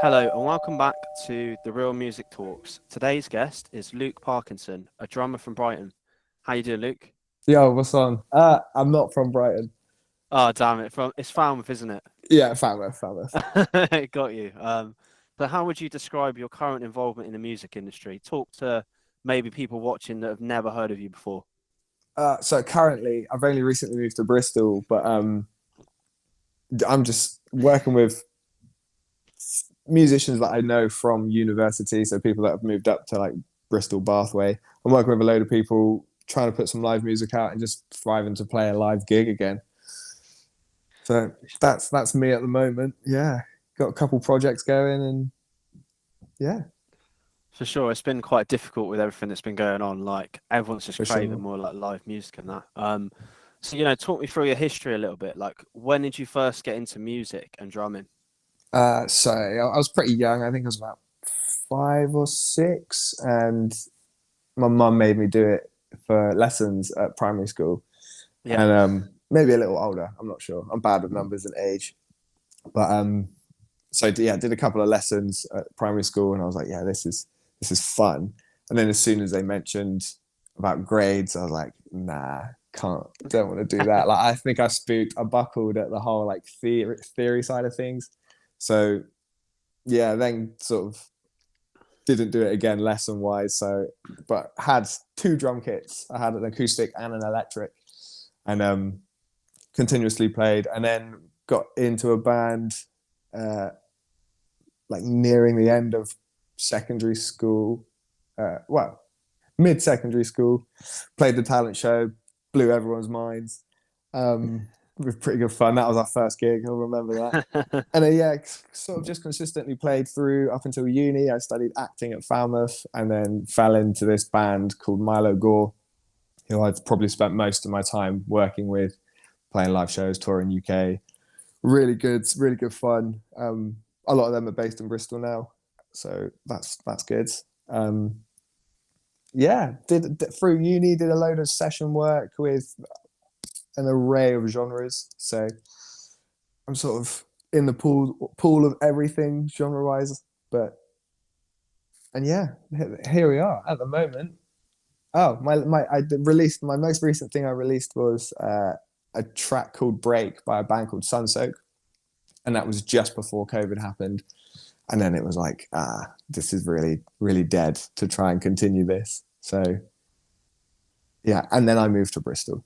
Hello and welcome back to the Real Music Talks. Today's guest is Luke Parkinson, a drummer from Brighton. How you doing, Luke? Yo, what's on? I'm not from Brighton. Oh, damn it! It's Falmouth, isn't it? Yeah, Falmouth. Got you. So how would you describe your current involvement in the music industry? Talk to maybe people watching that have never heard of you before. So currently, I've only recently moved to Bristol, but I'm just working with musicians that I know from university. So people that have moved up to like Bristol, Bathway. I'm working with a load of people trying to put some live music out and just thriving to play a live gig again. So that's me at the moment. Yeah, got a couple projects going, and yeah, For sure, it's been quite difficult with everything that's been going on. Like everyone's just for craving sure. more like live music and that. So talk me through your history a little bit. Like, when did you first get into music and drumming? So I was pretty young. I think I was about 5 or 6, and my mum made me do it for lessons at primary school, Yeah. and maybe a little older. I'm not sure. I'm bad with numbers and age, but so yeah, did a couple of lessons at primary school, and I was like, yeah, this is fun. And then as soon as they mentioned about grades, I was like, nah, don't want to do that. Like I think I buckled at the whole like theory side of things. So yeah, then sort of didn't do it again lesson wise. So, but had 2 drum kits. I had an acoustic and an electric, and continuously played. And then got into a band, uh, like nearing the end of secondary school. Well, mid secondary school, played the talent show, blew everyone's minds. With pretty good fun. That was our first gig. I'll remember that. And then, yeah, sort of just consistently played through up until uni. I studied acting at Falmouth, and then fell into this band called Milo Gore, who I've probably spent most of my time working with, playing live shows, touring UK. Really good fun. A lot of them are based in Bristol now, so that's good. Um, yeah, did through uni, did a load of session work with an array of genres. So I'm sort of in the pool of everything genre wise. But and yeah, here we are at the moment. Oh, released my most recent thing I released was a track called Break by a band called Sunsoak, and that was just before COVID happened. And then it was like, this is really, really dead to try and continue this. So yeah, and then I moved to Bristol.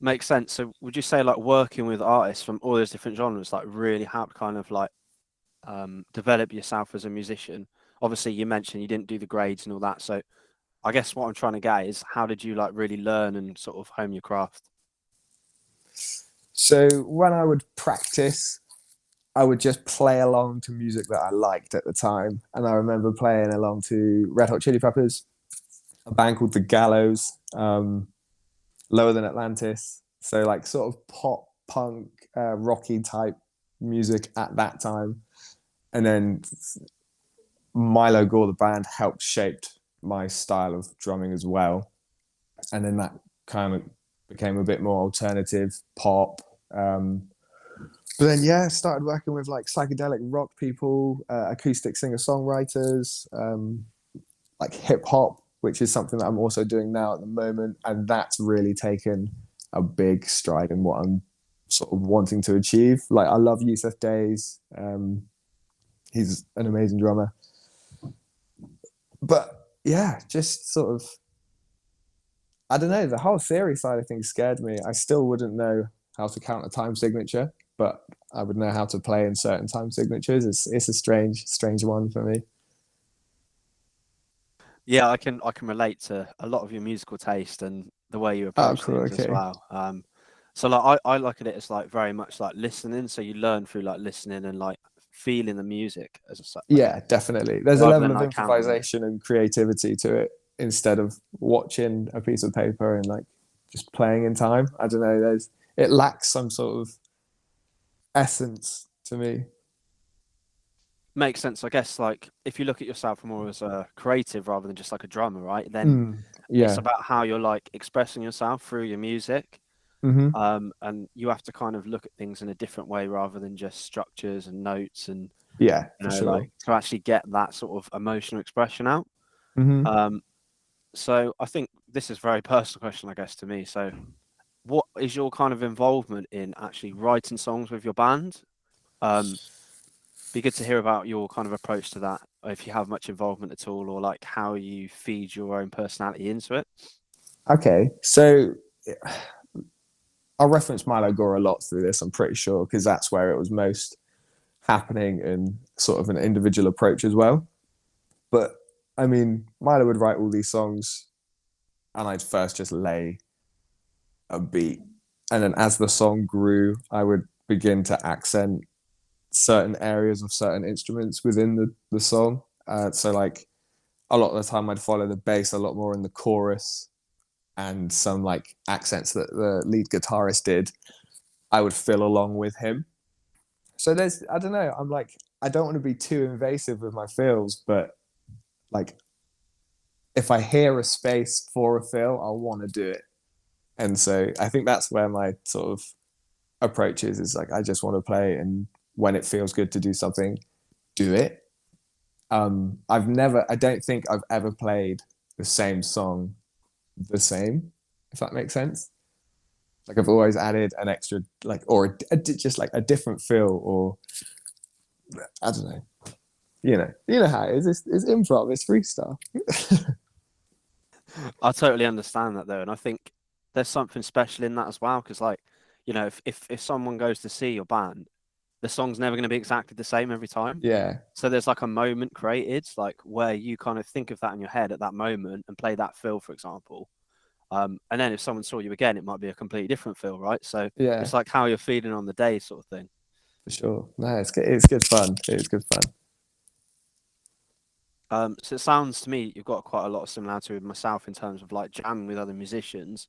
Makes sense. So would you say like working with artists from all those different genres like really helped kind of like develop yourself as a musician? Obviously, you mentioned you didn't do the grades and all that. So I guess what I'm trying to get is how did you like really learn and sort of hone your craft? So when I would practice, I would just play along to music that I liked at the time. And I remember playing along to Red Hot Chili Peppers, a band called The Gallows, Lower Than Atlantis. So like sort of pop, punk, rocky type music at that time. And then Milo Gore, the band, helped shape my style of drumming as well. And then that kind of became a bit more alternative pop. But then, yeah, started working with like psychedelic rock people, acoustic singer songwriters, like hip hop, which is something that I'm also doing now at the moment. And that's really taken a big stride in what I'm sort of wanting to achieve. Like, I love Yusuf Days. He's an amazing drummer. But yeah, just sort of, I don't know, the whole theory side of things scared me. I still wouldn't know how to count a time signature, but I would know how to play in certain time signatures. It's a strange one for me. Yeah, I can relate to a lot of your musical taste and the way you Oh, approach cool. things as Okay. well. So like I look at it as like very much like listening. So you learn through like listening and like feeling the music as a like Yeah, definitely. There's a rather level than of like counting it. improvisation and creativity to it instead of watching a piece of paper and like just playing in time. I don't know. It lacks some sort of essence to me. Makes sense, I guess. Like if you look at yourself more as a creative rather than just like a drummer, right? Then Mm, it's yeah, about how you're like expressing yourself through your music. Hmm. And you have to kind of look at things in a different way rather than just structures and notes and Yeah, for like sure. to actually get that sort of emotional expression out. Hmm. Um, so I think this is a very personal question, I guess, to me. So what is your kind of involvement in actually writing songs with your band? Be good to hear about your kind of approach to that, if you have much involvement at all, or like how you feed your own personality into it. Okay, so I'll reference Milo Gore a lot through this, I'm pretty sure, because that's where it was most happening and sort of an individual approach as well. But I mean, Milo would write all these songs, and I'd first just lay a beat. And then as the song grew, I would begin to accent certain areas of certain instruments within the song. So, like, a lot of the time, I'd follow the bass a lot more in the chorus, and some like accents that the lead guitarist did, I would fill along with him. So I don't know, I'm like, I don't want to be too invasive with my fills, but like, if I hear a space for a fill, I'll want to do it. And so I think that's where my sort of approach is like, I just want to play, and when it feels good to do something, do it. I don't think I've ever played the same song the same, if that makes sense. Like, I've always added an extra, like, or just like a different feel, or I don't know. You know how it is. It's improv. It's freestyle. I totally understand that though, and I think there's something special in that as well. Because like, if someone goes to see your band, the song's never going to be exactly the same every time. Yeah, So there's like a moment created, like where you kind of think of that in your head at that moment and play that fill, for example. And then if someone saw you again, it might be a completely different feel, right? So yeah, it's like how you're feeling on the day, sort of thing. for sure. No, it's good. It's good fun. It's good fun. So it sounds to me you've got quite a lot of similarity with myself in terms of like jamming with other musicians.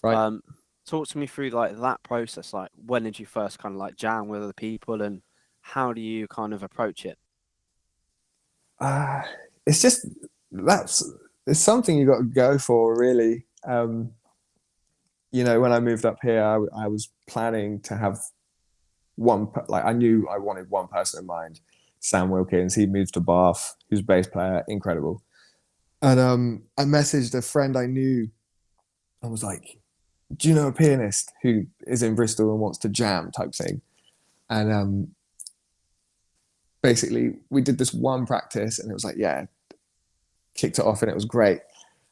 Right. Um, Talk to me through like that process. Like, when did you first kind of like jam with other people, and how do you kind of approach it? Uh, it's just that's it's something you got to go for, really. When I moved up here, I was planning to have like, I knew I wanted one person in mind, Sam Wilkins. He moved to Bath, who's a bass player, incredible. And I messaged a friend I knew. I was like, "Do you know a pianist who is in Bristol and wants to jam?" type thing. And basically, we did this one practice, and it was like, yeah, kicked it off, and it was great.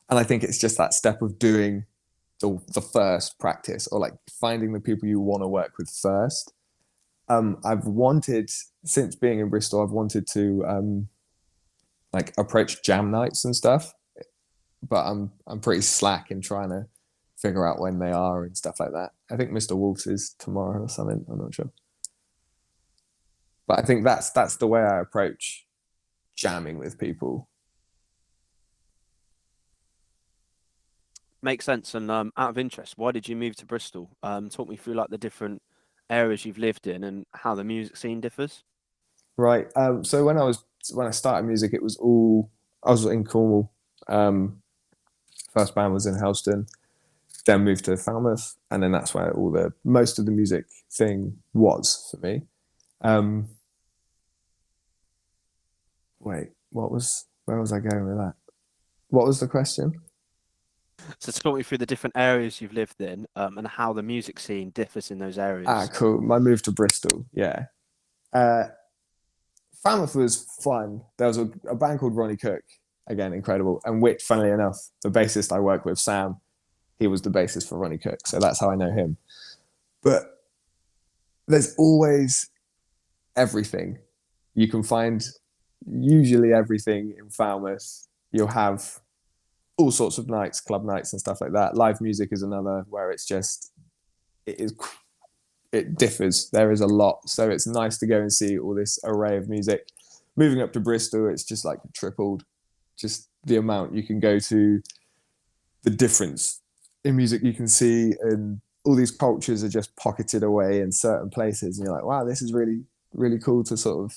And I think it's just that step of doing the first practice, or like finding the people you want to work with first. I've wanted, since being in Bristol, I've wanted to like approach jam nights and stuff, but I'm pretty slack in trying to figure out when they are and stuff like that. I think Mr. Wolf's is tomorrow or something. I'm not sure, but I think that's the way I approach jamming with people. Makes sense. And out of interest, why did you move to Bristol? Talk me through like the different areas you've lived in and how the music scene differs. Right. So when I started music, it was all I was in Cornwall. First band was in Helston, then moved to Falmouth, and then that's where all the most of the music thing was for me. Um, Wait, where was I going with that? What was the question? So talk me through the different areas you've lived in, and how the music scene differs in those Ah, areas. cool. My move to Bristol. Yeah. Uh, Falmouth was fun. There was a band called Ronnie Cook, again, incredible. And Whit, funnily enough, the bassist I work with, Sam, he was the bassist for Ronnie Cook. So that's how I know him. But there's always everything. You can find usually everything in Falmouth. You'll have all sorts of nights, club nights and stuff like that. Live music is another where it is it differs. There is a lot, so it's nice to go and see all this array of music. Moving up to Bristol, it's just like tripled, just the amount you can go to, the difference in music you can see, and all these cultures are just pocketed away in certain places, and you're like, wow, this is really cool to sort of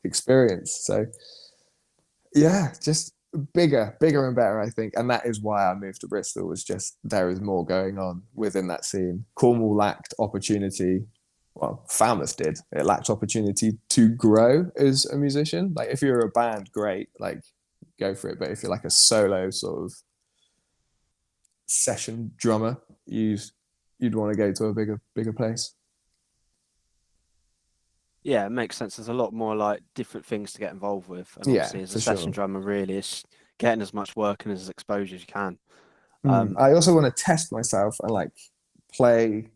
experience. So yeah, just bigger and better, I think. And that is why I moved to Bristol, was just there is more going on within that scene. Cornwall lacked opportunity. Well, Falmouth did. It lacked opportunity to grow as a musician. Like if you're a band, great, like go for it. But if you're like a solo sort of session drummer, you'd want to go to a bigger place. Yeah, it makes sense. There's a lot more like different things to get involved with, and Yeah, obviously as a for session sure. drummer, really, it's getting as much work and as exposure as you can. Um, I also want to test myself and like play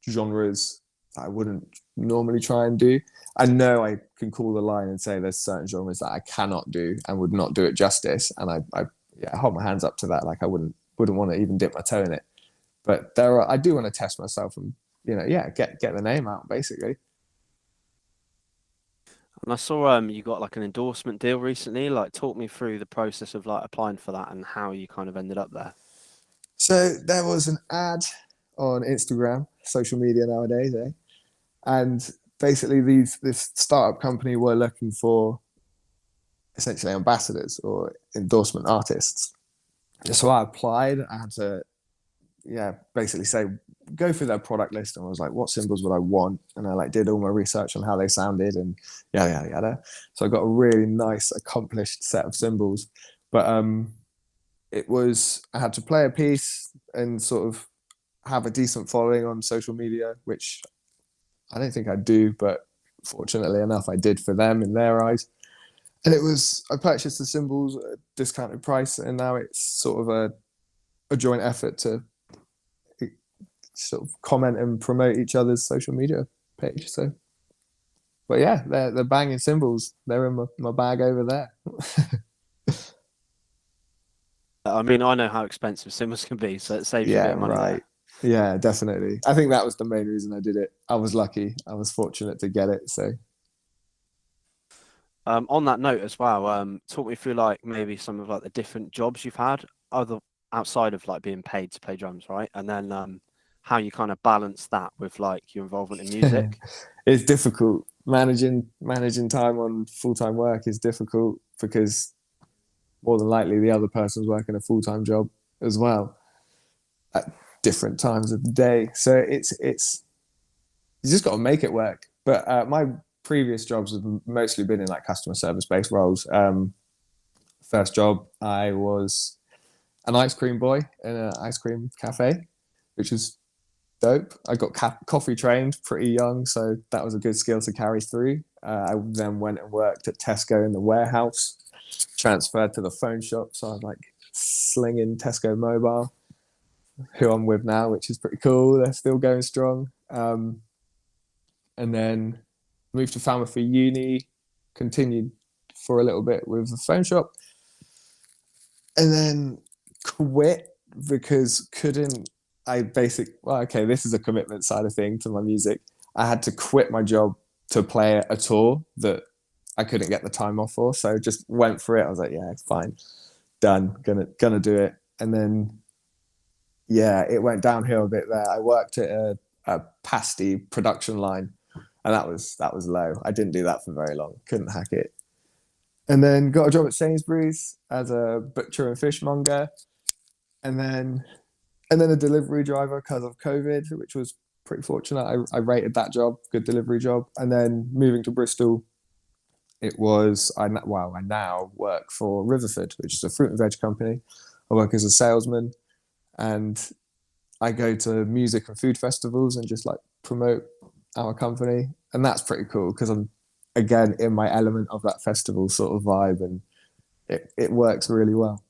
genres that I wouldn't normally try and do. I know I can call the line and say there's certain genres that I cannot do and would not do it justice, and I yeah, I hold my hands up to that. Like I wouldn't want to even dip my toe in it. But I do want to test myself and yeah, get the name out basically. and I saw you got like an endorsement deal recently. Like, talk me through the process of like applying for that and how you kind of ended up there. So there was an ad on Instagram, social media nowadays, eh? And basically this startup company were looking for essentially ambassadors or endorsement artists. So I applied. I had to basically say, go through their product list, and I was like, what symbols would I want? And I like did all my research on how they sounded and yada yada yada. So I got a really nice accomplished set of symbols. But I had to play a piece and sort of have a decent following on social media, which I don't think I do, but fortunately enough I did for them in their eyes. And I purchased the symbols at a discounted price, and now it's sort of a joint effort to sort of comment and promote each other's social media page. So, but yeah, they're banging symbols. They're in my bag over there. I mean, I know how expensive symbols can be, so it saves you a Yeah, bit of money right. there. Yeah, definitely. I think that was the main reason I did it. I was lucky. I was fortunate to get it. So, On that note as well, talk me through like maybe some of like the different jobs you've had other outside of like being paid to play drums, right? And then how you kind of balance that with like your involvement in music. it's difficult. Managing time on full-time work is difficult because more than likely the other person's working a full-time job as well at different times of the day. So it's you just got to make it work. But my previous jobs have mostly been in like customer service based roles. First job, I was an ice cream boy in an ice cream cafe, which was dope. I got coffee trained pretty young, so that was a good skill to carry through. I then went and worked at Tesco in the warehouse, transferred to the phone shop, so I was like slinging Tesco Mobile, who I'm with now, which is pretty cool. They're still going strong. And then moved to Falmouth for uni, continued for a little bit with the phone shop, and then quit because this is a commitment side of thing to my music. I had to quit my job to play a tour that I couldn't get the time off for. So just went for it. I was like, yeah, it's fine. Done. Gonna do it. And then, yeah, it went downhill a bit there. I worked at a pasty production line, and that was low. I didn't do that for very long. Couldn't hack it. And then got a job at Sainsbury's as a butcher and fishmonger, and then a delivery driver because of COVID, which was pretty fortunate. I rated that job, good delivery job. And then moving to Bristol, I now work for Riverford, which is a fruit and veg company. I work as a salesman, and I go to music and food festivals and just like promote our company. And that's pretty cool because I'm, again, in my element of that festival sort of vibe, and it works really well.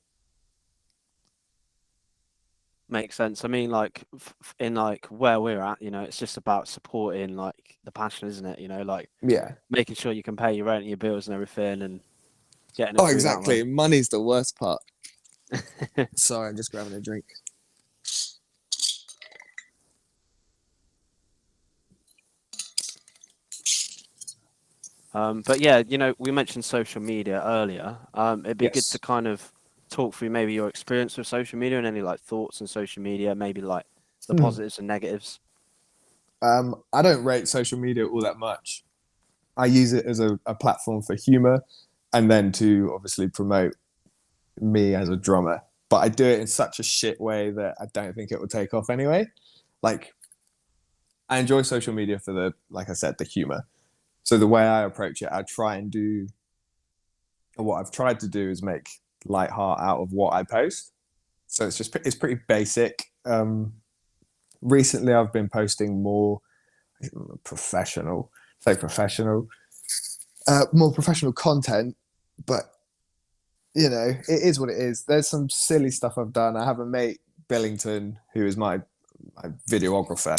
Makes sense. I mean, like in like where we're at, it's just about supporting like the passion, isn't it? Like Yeah. making sure you can pay your rent and your bills and everything and getting it Oh, through that way. exactly. Money's the worst part. Sorry, I'm just grabbing a drink. But yeah, we mentioned social media earlier. It'd be good to Yes. kind of talk through maybe your experience with social media and any like thoughts on social media, maybe like the positives and negatives. I don't rate social media all that much. I use it as a platform for humor, and then to obviously promote me as a drummer, but I do it in such a shit way that I don't think it will take off anyway. Like, I enjoy social media for the, like I said, the humor. So the way I approach it, I try and do, what I've tried to do is make light heart out of what I post. So it's pretty basic. Recently I've been posting more professional, more professional content, but you know, it is what it is. There's some silly stuff I've done. I have a mate, Billington, who is my videographer.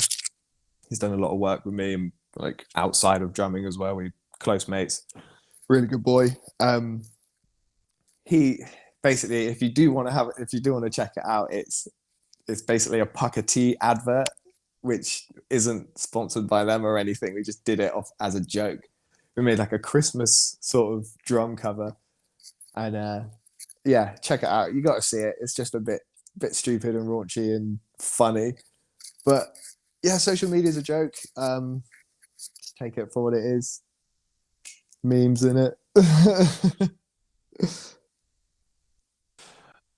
He's done a lot of work with me and like outside of drumming as well. We close mates. Really good boy. He basically, if you do want to check it out, it's basically a Pucker T advert, which isn't sponsored by them or anything. We just did it off as a joke. We made like a Christmas sort of drum cover, and yeah, check it out. You got to see it. It's just a bit stupid and raunchy and funny, but yeah, social media is a joke. Just take it for what it is. Memes in it.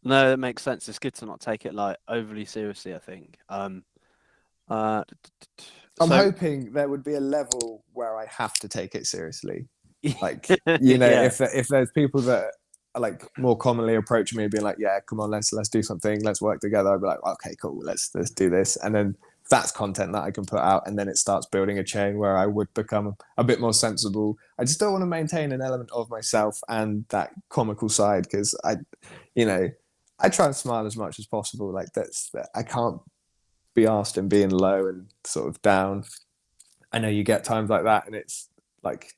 No, that makes sense. It's good to not take it like overly seriously, I think. I'm So hoping there would be a level where I have to take it seriously. Like, yeah. if there's people that are like more commonly approach me being like, yeah, come on, let's do something, let's work together. I'd be like, okay, cool, let's do this. And then that's content that I can put out, and then it starts building a chain where I would become a bit more sensible. I just don't want to maintain an element of myself and that comical side, because I try and smile as much as possible. Like I can't be asked and being low and sort of down. I know you get times like that, and it's like,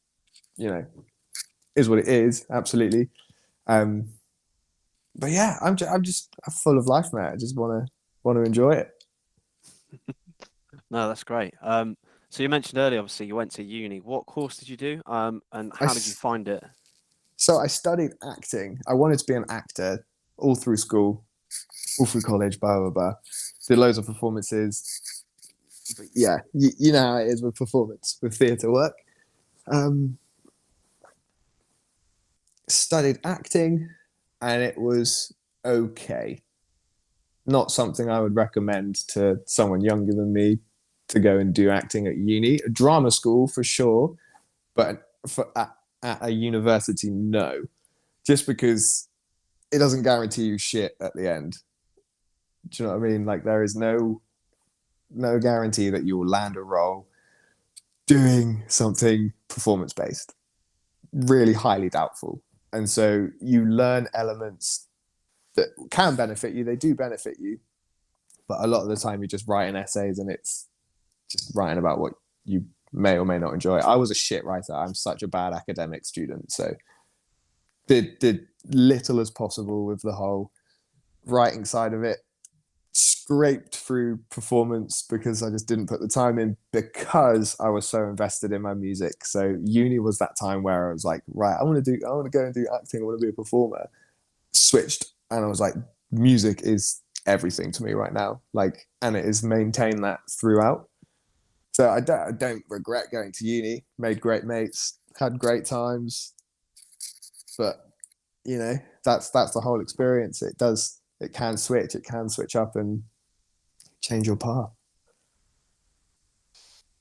is what it is. Absolutely. But yeah, I'm full of life, mate. I just want to enjoy it. No, that's great. So you mentioned earlier, obviously, you went to uni. What course did you do? And how did you find it? So I studied acting. I wanted to be an actor all through school, all through college, blah, blah, blah. Did loads of performances. But yeah, you know how it is with performance, with theatre work. Studied acting, and it was okay. Not something I would recommend to someone younger than me to go and do acting at uni. A drama school for sure, but at a university, no. Just because it doesn't guarantee you shit at the end. Do you know what I mean? Like, there is no guarantee that you will land a role doing something performance based. Really highly doubtful. And so you learn elements that can benefit you. They do benefit you, but a lot of the time you're just writing essays, and it's just writing about what you may or may not enjoy. I was a shit writer. I'm such a bad academic student, so did little as possible with the whole writing side of it. Scraped through performance because I just didn't put the time in, because I was so invested in my music. So uni was that time where I was like, right, I want to go and do acting. I want to be a performer. Switched, and I was like, music is everything to me right now. Like, and it has maintained that throughout. So I don't regret going to uni. Made great mates, had great times, but that's the whole experience. It can switch up and change your path.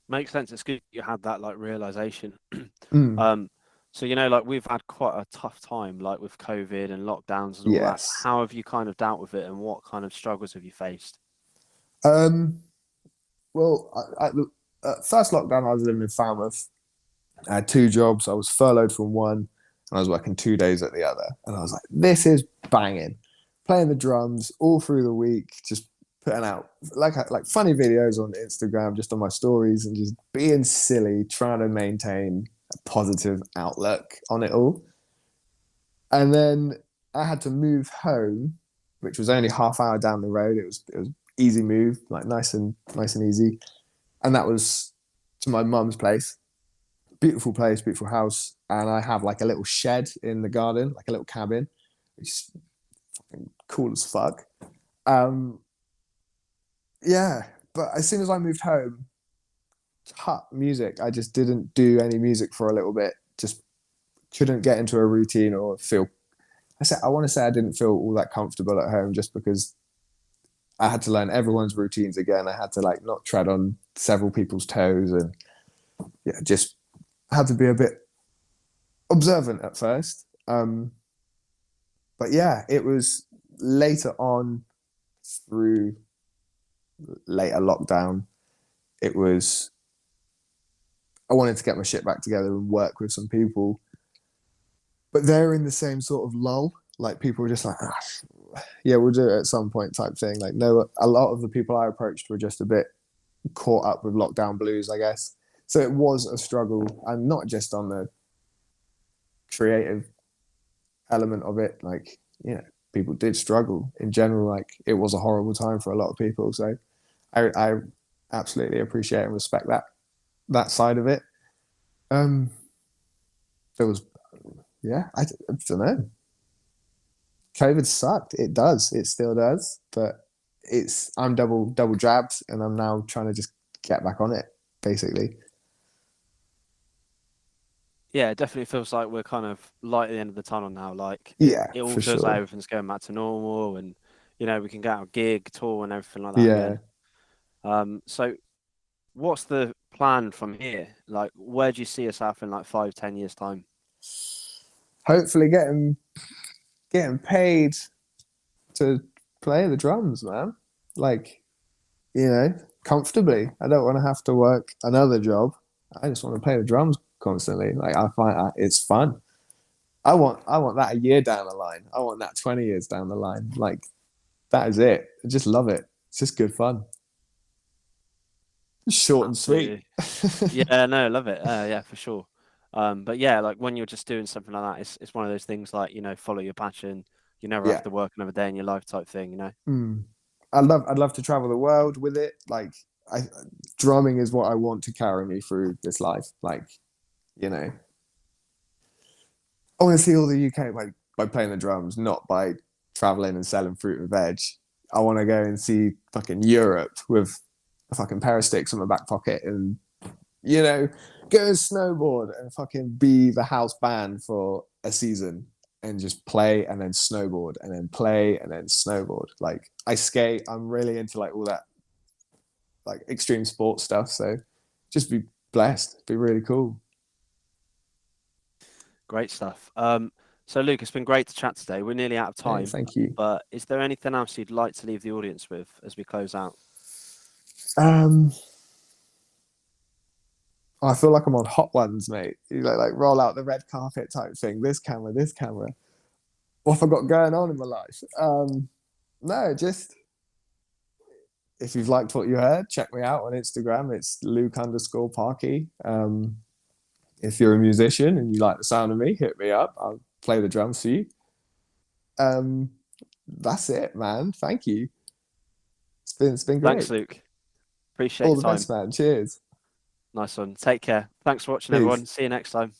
Makes sense. It's good you had that like realization. Mm. So like we've had quite a tough time, like with COVID and lockdowns and all Yes. that. How have you kind of dealt with it, and what kind of struggles have you faced? Well, first lockdown, I was living in Falmouth. I had 2 jobs. I was furloughed from one, and I was working 2 days at the other. And I was like, this is banging. Playing the drums all through the week, just putting out like funny videos on Instagram, just on my stories, and just being silly, trying to maintain a positive outlook on it all. And then I had to move home, which was only half hour down the road. It was easy move, like nice and easy. And that was to my mum's place. Beautiful place, beautiful house. And I have like a little shed in the garden, like a little cabin, which is fucking cool as fuck. Yeah, but as soon as I moved home, cut music. I just didn't do any music for a little bit. Just couldn't get into a routine or feel I want to say I didn't feel all that comfortable at home just because I had to learn everyone's routines again. I had to like not tread on several people's toes, and yeah, just had to be a bit observant at first. But yeah, it was later on through later lockdown. It was I wanted to get my shit back together and work with some people, but they're in the same sort of lull. Like people were just like, yeah, we'll do it at some point type thing. Like no, a lot of the people I approached were just a bit caught up with lockdown blues, I guess. So it was a struggle, and not just on the creative element of it. Like, you know, people did struggle in general. Like it was a horrible time for a lot of people. So I absolutely appreciate and respect that side of it. There was, yeah, I don't know. COVID sucked. It does. It still does. But I'm double jabbed, and I'm now trying to just get back on it, basically. Yeah, it definitely feels like we're kind of light at the end of the tunnel now. Like Yeah, it all for feels like sure. everything's going back to normal, and we can get our gig, tour, and everything like that Yeah. again. So what's the plan from here? Like, where do you see yourself in like 5, 10 years time? Hopefully getting paid to play the drums, man. Like, comfortably. I don't want to have to work another job. I just want to play the drums constantly. Like I find it's fun. I want that a year down the line. I want that 20 years down the line. Like that is it. I just love it. It's just good fun. Short and sweet. Absolutely. Yeah, no, love it. Yeah, for sure. But yeah, like when you're just doing something like that, it's one of those things like, follow your passion. You never have Yeah. to work another day in your life type thing. Mm. I'd love to travel the world with it. Like I drumming is what I want to carry me through this life. Like, you know, I want to see all the UK by playing the drums, not by traveling and selling fruit and veg. I want to go and see fucking Europe with a fucking pair of sticks in my back pocket and, go and snowboard and fucking be the house band for a season and just play and then snowboard and then play and then snowboard. Like I skate, I'm really into like all that like extreme sports stuff. So just be blessed, be really cool. Great stuff. So Luke, it's been great to chat today. We're nearly out of Yeah, time, thank you. but is there anything else you'd like to leave the audience with as we close out? Um, I feel like I'm on Hot Ones, mate. You like roll out the red carpet type thing. This camera, this camera. What have I got going on in my life? No, just if you've liked what you heard, check me out on Instagram. It's Luke_Parky. If you're a musician and you like the sound of me, hit me up. I'll play the drums for you. That's it, man. Thank you. It's been Thanks, great. Luke. Appreciate All your the time. best, man. Cheers. Nice one. Take care. Thanks for watching, everyone. Peace. See you next time.